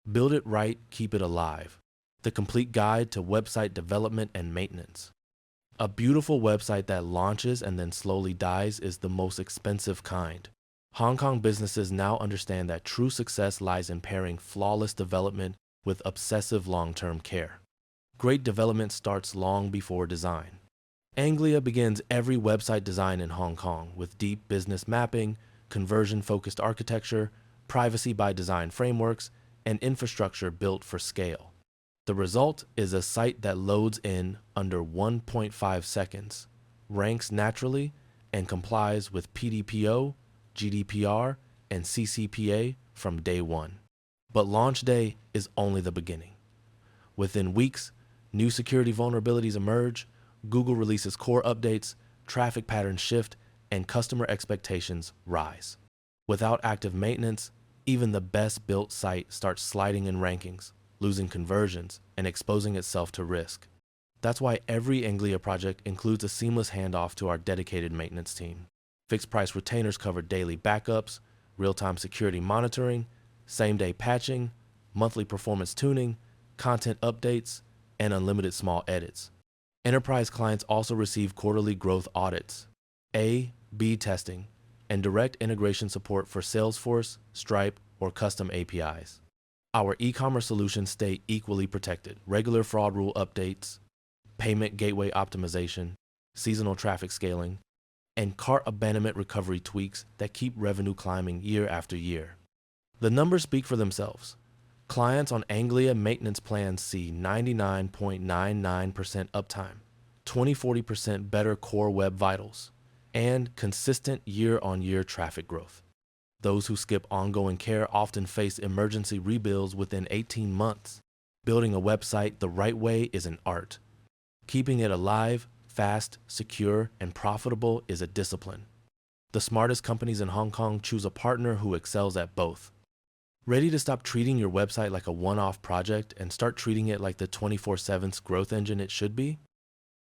Build it right, keep it alive. The complete guide to website development and maintenance. A beautiful website that launches and then slowly dies is the most expensive kind. Hong Kong businesses now understand that true success lies in pairing flawless development with obsessive long-term care. Great development starts long before design. Anglia begins every website design in Hong Kong with deep business mapping, conversion-focused architecture, privacy by design frameworks, and infrastructure built for scale. The result is a site that loads in under 1.5 seconds, ranks naturally, and complies with PDPO, GDPR, and CCPA from day one. But launch day is only the beginning. Within weeks, new security vulnerabilities emerge, Google releases core updates, traffic patterns shift, and customer expectations rise. Without active maintenance, even the best built site starts sliding in rankings, losing conversions, and exposing itself to risk. That's why every Anglia project includes a seamless handoff to our dedicated maintenance team. Fixed price retainers cover daily backups, real-time security monitoring, same-day patching, monthly performance tuning, content updates, and unlimited small edits. Enterprise clients also receive quarterly growth audits, A/B testing, and direct integration support for Salesforce, Stripe, or custom APIs. Our e-commerce solutions stay equally protected. Regular fraud rule updates, payment gateway optimization, seasonal traffic scaling, and cart abandonment recovery tweaks that keep revenue climbing year after year. The numbers speak for themselves. Clients on Anglia maintenance plans see 99.99% uptime, 20-40% better core web vitals, and consistent year-on-year traffic growth. Those who skip ongoing care often face emergency rebuilds within 18 months. Building a website the right way is an art. Keeping it alive, fast, secure, and profitable is a discipline. The smartest companies in Hong Kong choose a partner who excels at both. Ready to stop treating your website like a one-off project and start treating it like the 24/7 growth engine it should be?